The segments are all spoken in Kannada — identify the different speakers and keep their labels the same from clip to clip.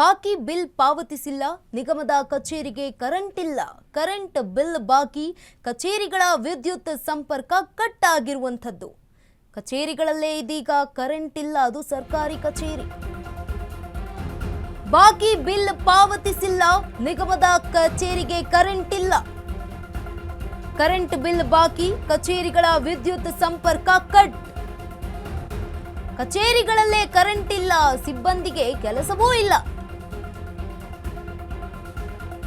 Speaker 1: ಬಾಕಿ ಬಿಲ್ ಪಾವತಿಸಿಲ್ಲ, ನಿಗಮದ ಕಚೇರಿಗೆ ಕರೆಂಟ್ ಇಲ್ಲ. ಕರೆಂಟ್ ಬಿಲ್ ಬಾಕಿ, ಕಚೇರಿಗಳ ವಿದ್ಯುತ್ ಸಂಪರ್ಕ ಕಟ್ ಆಗಿರುವಂತದ್ದು. ಕಚೇರಿಗಳಲ್ಲೇ ಇದೀಗ ಕರೆಂಟ್ ಇಲ್ಲ, ಅದು ಸರ್ಕಾರಿ ಕಚೇರಿ. ಬಾಕಿ ಬಿಲ್ ಪಾವತಿಸಿಲ್ಲ, ನಿಗಮದ ಕಚೇರಿಗೆ ಕರೆಂಟ್ ಇಲ್ಲ. ಕರೆಂಟ್ ಬಿಲ್ ಬಾಕಿ, ಕಚೇರಿಗಳ ವಿದ್ಯುತ್ ಸಂಪರ್ಕ ಕಟ್. ಕಚೇರಿಗಳಲ್ಲೇ ಕರೆಂಟ್ ಇಲ್ಲ, ಸಿಬ್ಬಂದಿಗೆ ಕೆಲಸವೂ ಇಲ್ಲ.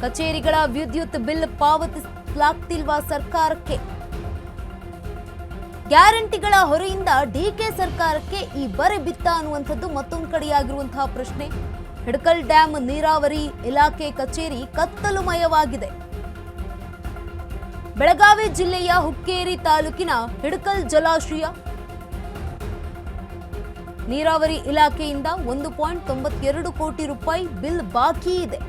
Speaker 1: ಕಚೇರಿಗಳ ವಿದ್ಯುತ್ ಬಿಲ್ ಪಾವತಿಸಲಾಗ್ತಿಲ್ವಾ ಸರ್ಕಾರಕ್ಕೆ? ಗ್ಯಾರಂಟಿಗಳ ಹೊರೆಯಿಂದ ಡಿಕೆ ಸರ್ಕಾರಕ್ಕೆ ಈ ಬರೆ ಬಿತ್ತ ಅನ್ನುವಂಥದ್ದು ಮತ್ತೊಂದು ಕಡೆಯಾಗಿರುವಂತಹ ಪ್ರಶ್ನೆ. ಹಿಡಕಲ್ ಡ್ಯಾಂ ನೀರಾವರಿ ಇಲಾಖೆ ಕಚೇರಿ ಕತ್ತಲುಮಯವಾಗಿದೆ. ಬೆಳಗಾವಿ ಜಿಲ್ಲೆಯ ಹುಕ್ಕೇರಿ ತಾಲೂಕಿನ ಹಿಡಕಲ್ ಜಲಾಶಯ ನೀರಾವರಿ ಇಲಾಖೆಯಿಂದ 1.92 ಕೋಟಿ ರೂಪಾಯಿ ಬಿಲ್ ಬಾಕಿ ಇದೆ.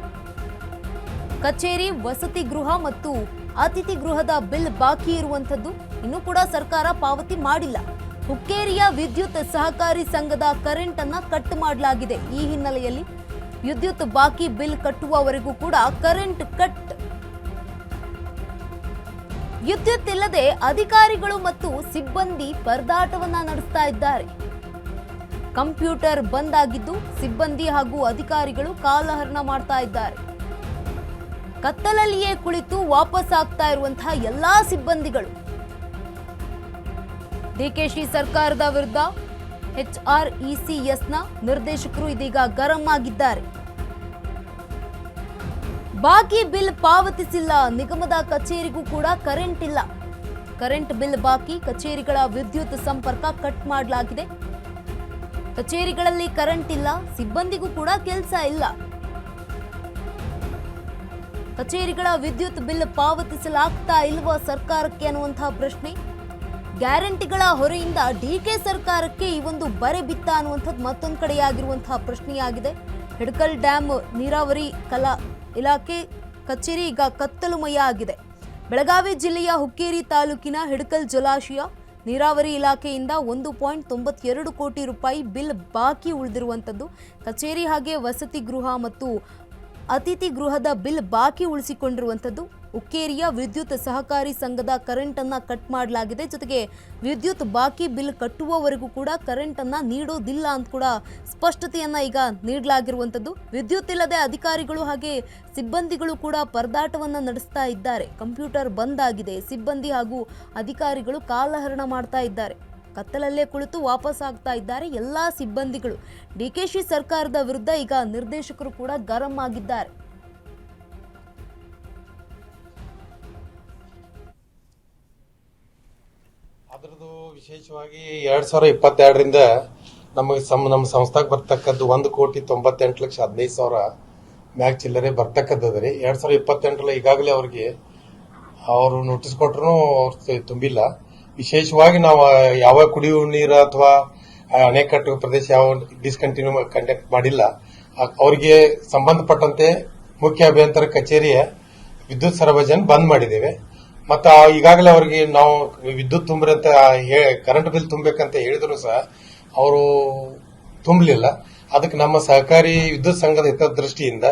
Speaker 1: ಕಚೇರಿ, ವಸತಿ ಗೃಹ ಮತ್ತು ಅತಿಥಿ ಗೃಹದ ಬಿಲ್ ಬಾಕಿ ಇರುವಂತದ್ದು ಇನ್ನೂ ಕೂಡ ಸರ್ಕಾರ ಪಾವತಿ ಮಾಡಿಲ್ಲ. ಹುಕ್ಕೇರಿಯ ವಿದ್ಯುತ್ ಸಹಕಾರಿ ಸಂಘದ ಕರೆಂಟ್ ಅನ್ನ ಕಟ್ ಮಾಡಲಾಗಿದೆ. ಈ ಹಿನ್ನೆಲೆಯಲ್ಲಿ ವಿದ್ಯುತ್ ಬಾಕಿ ಬಿಲ್ ಕಟ್ಟುವವರೆಗೂ ಕೂಡ ಕರೆಂಟ್ ಕಟ್. ವಿದ್ಯುತ್ ಇಲ್ಲದೆ ಅಧಿಕಾರಿಗಳು ಮತ್ತು ಸಿಬ್ಬಂದಿ ಪರದಾಟವನ್ನ ನಡೆಸ್ತಾ ಇದ್ದಾರೆ. ಕಂಪ್ಯೂಟರ್ ಬಂದ್ ಆಗಿದ್ದು ಸಿಬ್ಬಂದಿ ಹಾಗೂ ಅಧಿಕಾರಿಗಳು ಕಾಲಹರಣ ಮಾಡ್ತಾ ಇದ್ದಾರೆ. ಕತ್ತಲಲ್ಲಿಯೇ ಕುಳಿತು ವಾಪಸ್ ಆಗ್ತಾ ಇರುವಂತಹ ಎಲ್ಲಾ ಸಿಬ್ಬಂದಿಗಳು ಡಿಕೆಶಿ ಸರ್ಕಾರದ ವಿರುದ್ಧ HRECS ನ ನಿರ್ದೇಶಕರು ಇದೀಗ ಗರಂ ಆಗಿದ್ದಾರೆ. ಬಾಕಿ ಬಿಲ್ ಪಾವತಿಸಿಲ್ಲ, ನಿಗಮದ ಕಚೇರಿಗೂ ಕೂಡ ಕರೆಂಟ್ ಇಲ್ಲ. ಕರೆಂಟ್ ಬಿಲ್ ಬಾಕಿ, ಕಚೇರಿಗಳ ವಿದ್ಯುತ್ ಸಂಪರ್ಕ ಕಟ್ ಮಾಡಲಾಗಿದೆ. ಕಚೇರಿಗಳಲ್ಲಿ ಕರೆಂಟ್ ಇಲ್ಲ, ಸಿಬ್ಬಂದಿಗೂ ಕೂಡ ಕೆಲಸ ಇಲ್ಲ. ಕಚೇರಿಗಳ ವಿದ್ಯುತ್ ಬಿಲ್ ಪಾವತಿಸಲಾಗ್ತಾ ಇಲ್ವಾ ಸರ್ಕಾರಕ್ಕೆ ಅನ್ನುವಂತಹ ಪ್ರಶ್ನೆ. ಗ್ಯಾರಂಟಿಗಳ ಹೊರೆಯಿಂದ ಡಿಕೆ ಸರ್ಕಾರಕ್ಕೆ ಈ ಒಂದು ಬರೆ ಬಿತ್ತ ಅನ್ನುವಂಥದ್ದು ಮತ್ತೊಂದು ಕಡೆಯಾಗಿರುವಂತಹ ಪ್ರಶ್ನೆಯಾಗಿದೆ. ಹಿಡಕಲ್ ಡ್ಯಾಂ ನೀರಾವರಿ ಇಲಾಖೆ ಕಚೇರಿ ಈಗ ಕತ್ತಲುಮಯ ಆಗಿದೆ. ಬೆಳಗಾವಿ ಜಿಲ್ಲೆಯ ಹುಕ್ಕೇರಿ ತಾಲೂಕಿನ ಹಿಡಕಲ್ ಜಲಾಶಯ ನೀರಾವರಿ ಇಲಾಖೆಯಿಂದ 1.92 ಕೋಟಿ ರೂಪಾಯಿ ಬಿಲ್ ಬಾಕಿ ಉಳಿದಿರುವಂಥದ್ದು. ಕಚೇರಿ ಹಾಗೆ ವಸತಿ ಗೃಹ ಮತ್ತು ಅತಿಥಿ ಗೃಹದ ಬಿಲ್ ಬಾಕಿ ಉಳಿಸಿಕೊಂಡಿರುವಂಥದ್ದು. ಹುಕ್ಕೇರಿಯ ವಿದ್ಯುತ್ ಸಹಕಾರಿ ಸಂಘದ ಕರೆಂಟ್ ಅನ್ನ ಕಟ್ ಮಾಡಲಾಗಿದೆ. ಜೊತೆಗೆ ವಿದ್ಯುತ್ ಬಾಕಿ ಬಿಲ್ ಕಟ್ಟುವವರೆಗೂ ಕೂಡ ಕರೆಂಟ್ ಅನ್ನ ನೀಡೋದಿಲ್ಲ ಅಂತ ಕೂಡ ಸ್ಪಷ್ಟತೆಯನ್ನ ಈಗ ನೀಡಲಾಗಿರುವಂಥದ್ದು. ವಿದ್ಯುತ್ ಇಲ್ಲದೆ ಅಧಿಕಾರಿಗಳು ಹಾಗೆ ಸಿಬ್ಬಂದಿಗಳು ಕೂಡ ಪರದಾಟವನ್ನ ನಡೆಸ್ತಾ ಇದ್ದಾರೆ. ಕಂಪ್ಯೂಟರ್ ಬಂದ್ ಆಗಿದೆ, ಸಿಬ್ಬಂದಿ ಹಾಗೂ ಅಧಿಕಾರಿಗಳು ಕಾಲಹರಣ ಮಾಡ್ತಾ ಇದ್ದಾರೆ. ಕತ್ತಲಲ್ಲೇ ಕುಳಿತು ವಾಪಸ್ ಆಗ್ತಾ ಇದ್ದಾರೆ ಎಲ್ಲಾ ಸಿಬ್ಬಂದಿಗಳು. ಡಿಕೆಶಿ ಸರ್ಕಾರದ ವಿರುದ್ಧ ಈಗ ನಿರ್ದೇಶಕರು ಕೂಡ ಗರಂ ಆಗಿದ್ದಾರೆ.
Speaker 2: ಅದರದ್ದು ವಿಶೇಷವಾಗಿ 2022ರಿಂದ ನಮಗೆ ನಮ್ಮ ಸಂಸ್ಥಾಕ್ಕೆ ಬರ್ತಕ್ಕದ್ದು 1,98,15,15,000 ಮ್ಯಾಗ್ ಚಿಲ್ಲರೆ ಬರ್ತಕ್ಕದ್ರಿ. 2028 ಈಗಾಗಲೇ ಅವ್ರಿಗೆ ಅವರು ನೋಟಿಸ್ ಕೊಟ್ಟರು ಅವ್ರು ತುಂಬಿಲ್ಲ. ವಿಶೇಷವಾಗಿ ನಾವು ಯಾವ ಕುಡಿಯುವ ನೀರು ಅಥವಾ ಅಣೆಕಟ್ಟು ಪ್ರದೇಶ ಯಾವ ಡಿಸ್ಕಂಟಿನ್ಯೂ ಕಂಡಕ್ಟ್ ಮಾಡಿಲ್ಲ. ಅವರಿಗೆ ಸಂಬಂಧಪಟ್ಟಂತೆ ಮುಖ್ಯ ಅಭಿಯಂತರ ಕಚೇರಿಯ ವಿದ್ಯುತ್ ಸರಬರಾಜನ್ನು ಬಂದ್ ಮಾಡಿದ್ದೇವೆ. ಮತ್ತು ಈಗಾಗಲೇ ಅವರಿಗೆ ನಾವು ವಿದ್ಯುತ್ ತುಂಬ್ರಿ ಅಂತ ಕರೆಂಟ್ ಬಿಲ್ ತುಂಬಬೇಕಂತ ಹೇಳಿದ್ರು ಸಹ ಅವರು ತುಂಬಲಿಲ್ಲ. ಅದಕ್ಕೆ ನಮ್ಮ ಸಹಕಾರಿ ವಿದ್ಯುತ್ ಸಂಘದ ಹಿತದೃಷ್ಟಿಯಿಂದ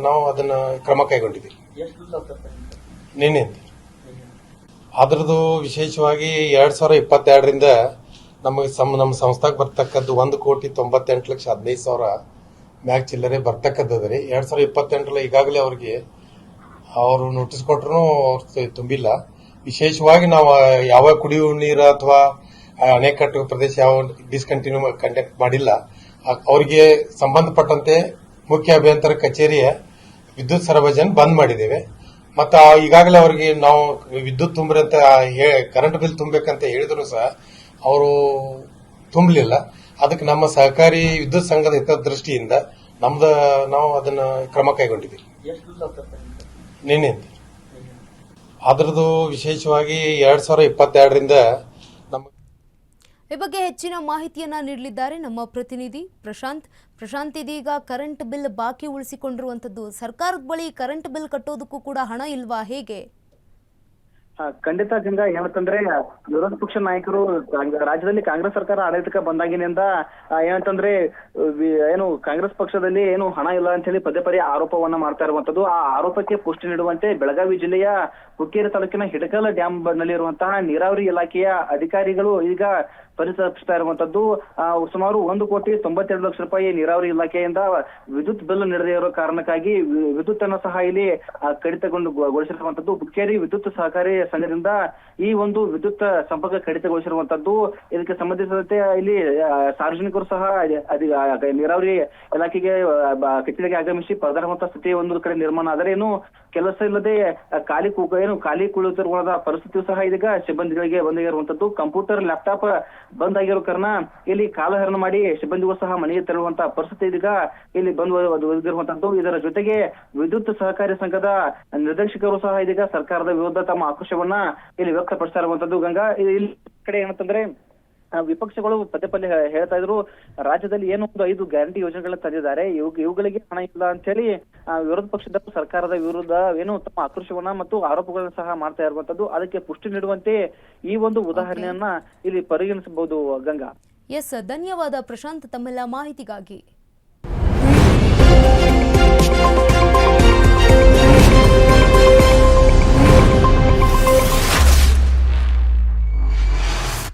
Speaker 2: ನಾವು ಅದನ್ನ ಕ್ರಮ ಕೈಗೊಂಡಿದ್ದೀವಿ. ನಿನ್ನೆ ಅದರದ್ದು ವಿಶೇಷವಾಗಿ 2022ರಿಂದ ನಮಗೆ ನಮ್ಮ ಸಂಸ್ಥಾಕ್ಕೆ ಬರ್ತಕ್ಕದ್ದು 1,98,15,15,000 ಮ್ಯಾಗ್ ಚಿಲ್ಲರೆ ಬರ್ತಕ್ಕದ್ರಿ. 2028 ಈಗಾಗಲೇ ಅವ್ರಿಗೆ ಅವರು ನೋಟಿಸ್ ಕೊಟ್ಟರು ಅವ್ರು ತುಂಬಿಲ್ಲ. ವಿಶೇಷವಾಗಿ ನಾವು ಯಾವ ಕುಡಿಯುವ ನೀರು ಅಥವಾ ಅಣೆಕಟ್ಟು ಪ್ರದೇಶ ಯಾವ ಡಿಸ್ಕಂಟಿನ್ಯೂ ಕಂಡಕ್ಟ್ ಮಾಡಿಲ್ಲ. ಅವರಿಗೆ ಸಂಬಂಧಪಟ್ಟಂತೆ ಮುಖ್ಯ ಅಭಿಯಂತರ ಕಚೇರಿಯ ವಿದ್ಯುತ್ ಸರಬರಾಜನ್ನು ಬಂದ್ ಮಾಡಿದ್ದೇವೆ. ಮತ್ತು ಈಗಾಗಲೇ ಅವರಿಗೆ ನಾವು ವಿದ್ಯುತ್ ತುಂಬ್ರಿ ಅಂತ ಕರೆಂಟ್ ಬಿಲ್ ತುಂಬಬೇಕಂತ ಹೇಳಿದ್ರು ಸಹ ಅವರು ತುಂಬಲಿಲ್ಲ. ಅದಕ್ಕೆ ನಮ್ಮ ಸಹಕಾರಿ ವಿದ್ಯುತ್ ಸಂಘದ ಹಿತದೃಷ್ಟಿಯಿಂದ ನಾವು ಅದನ್ನ ಕ್ರಮ ಕೈಗೊಂಡಿದ್ದೀವಿ. ನಿನ್ನೆ ಅದರದ್ದು ವಿಶೇಷವಾಗಿ 2022ರಿಂದ
Speaker 1: ಈ ಬಗ್ಗೆ ಹೆಚ್ಚಿನ ಮಾಹಿತಿಯನ್ನ ನೀಡಲಿದ್ದಾರೆ ನಮ್ಮ ಪ್ರತಿನಿಧಿ ಪ್ರಶಾಂತ್. ಇದೀಗ ಕರೆಂಟ್ ಬಿಲ್ ಬಾಕಿ ಉಳಿಸಿಕೊಂಡಿರುವಂತದ್ದು, ಸರ್ಕಾರದ ಬಳಿ ಕರೆಂಟ್ ಬಿಲ್ ಕಟ್ಟೋದಕ್ಕೂ ಕೂಡ ಹಣ ಇಲ್ವಾ, ಹೇಗೆ?
Speaker 3: ಖಂಡಿತ ಗಂಗಾ. ಏನಂತಂದ್ರೆ ವಿರೋಧ ಪಕ್ಷ ನಾಯಕರು ರಾಜ್ಯದಲ್ಲಿ ಕಾಂಗ್ರೆಸ್ ಸರ್ಕಾರ ಆಡಳಿತಕ್ಕೆ ಬಂದಾಗಿನಿಂದ ಏನಂತಂದ್ರೆ ಏನು ಕಾಂಗ್ರೆಸ್ ಪಕ್ಷದಲ್ಲಿ ಏನು ಹಣ ಇಲ್ಲ ಅಂತ ಹೇಳಿ ಪದೇ ಪದೇ ಆರೋಪವನ್ನ ಮಾಡ್ತಾ ಇರುವಂತದ್ದು. ಆ ಆರೋಪಕ್ಕೆ ಪುಷ್ಟಿ ನೀಡುವಂತೆ ಬೆಳಗಾವಿ ಜಿಲ್ಲೆಯ ಹುಕ್ಕೇರಿ ತಾಲೂಕಿನ ಹಿಡಕಲ್ ಡ್ಯಾಮ್ ನಲ್ಲಿರುವಂತಹ ನೀರಾವರಿ ಇಲಾಖೆಯ ಅಧಿಕಾರಿಗಳು ಈಗ ಪರಿಶೀಲಿಸ್ತಾ ಇರುವಂತದ್ದು. ಸುಮಾರು 1,92,00,000 ನೀರಾವರಿ ಇಲಾಖೆಯಿಂದ ವಿದ್ಯುತ್ ಬಿಲ್ ನೀಡದೇ ಇರೋ ಕಾರಣಕ್ಕಾಗಿ ವಿದ್ಯುತ್ ಅನ್ನು ಸಹ ಇಲ್ಲಿ ಕಡಿತಗೊಳಿಸಿರುವಂತದ್ದು. ಹುಕ್ಕೇರಿ ವಿದ್ಯುತ್ ಸಹಕಾರಿ ಸಂಘದಿಂದ ಈ ಒಂದು ವಿದ್ಯುತ್ ಸಂಪರ್ಕ ಕಡಿತಗೊಳಿಸಿರುವಂತದ್ದು. ಇದಕ್ಕೆ ಸಂಬಂಧಿಸಿದಂತೆ ಇಲ್ಲಿ ಸಾರ್ವಜನಿಕರು ಸಹ ನೀರಾವರಿ ಇಲಾಖೆಗೆ ಕಚೇರಿಗೆ ಆಗಮಿಸಿ ಪರದಾಡುವಂತಹ ಸ್ಥಿತಿ ಒಂದು ಕಡೆ ನಿರ್ಮಾಣ ಆದರೆ ಏನು ಕೆಲಸ ಇಲ್ಲದೆ ಖಾಲಿ ಕುಳಿತಿರುವ ಪರಿಸ್ಥಿತಿಯು ಸಹ ಇದೀಗ ಸಿಬ್ಬಂದಿಗಳಿಗೆ ಬಂದಿರುವಂತದ್ದು. ಕಂಪ್ಯೂಟರ್ ಲ್ಯಾಪ್ಟಾಪ್ ಬಂದ್ ಆಗಿರೋ ಕಾರಣ ಇಲ್ಲಿ ಕಾಲಹರಣ ಮಾಡಿ ಸಿಬ್ಬಂದಿಗಳು ಸಹ ಮನೆಗೆ ತೆರಳುವಂತಹ ಪರಿಸ್ಥಿತಿ ಇದೀಗ ಇಲ್ಲಿ ಬಂದಿರುವಂತದ್ದು. ಇದರ ಜೊತೆಗೆ ವಿದ್ಯುತ್ ಸಹಕಾರಿ ಸಂಘದ ನಿರ್ದೇಶಕರು ಸಹ ಇದೀಗ ಸರ್ಕಾರದ ವಿರುದ್ಧ ತಮ್ಮ ಆಕ್ರೋಶವನ್ನ ಇಲ್ಲಿ ವ್ಯಕ್ತಪಡಿಸ್ತಾ ಇರುವಂತದ್ದು. ಗಂಗಾ, ಇಲ್ಲಿ ಕಡೆ ಏನಂತಂದ್ರೆ ವಿಪಕ್ಷಗಳು ಪದೇ ಪದೇ ಹೇಳ್ತಾ ಇದ್ರು ರಾಜ್ಯದಲ್ಲಿ ಏನೋ ಒಂದು 5 ಗ್ಯಾರಂಟಿ ಯೋಜನೆಗಳನ್ನ ತಂದಿದ್ದಾರೆ, ಇವುಗಳಿಗೆ ಹಣ ಇಲ್ಲ ಅಂತ ಹೇಳಿ ವಿರೋಧ ಪಕ್ಷದವರು ಸರ್ಕಾರದ ವಿರುದ್ಧ ಏನು ತಮ್ಮ ಆಕ್ರೋಶವನ್ನ ಮತ್ತು ಆರೋಪಗಳನ್ನ ಸಹ ಮಾಡ್ತಾ ಇರುವಂತದ್ದು. ಅದಕ್ಕೆ ಪುಷ್ಟಿ ನೀಡುವಂತೆ ಈ ಒಂದು ಉದಾಹರಣೆಯನ್ನ ಇಲ್ಲಿ ಪರಿಗಣಿಸಬಹುದು ಗಂಗಾ.
Speaker 1: ಎಸ್, ಧನ್ಯವಾದ ಪ್ರಶಾಂತ್ ತಮ್ಮೆಲ್ಲ ಮಾಹಿತಿಗಾಗಿ.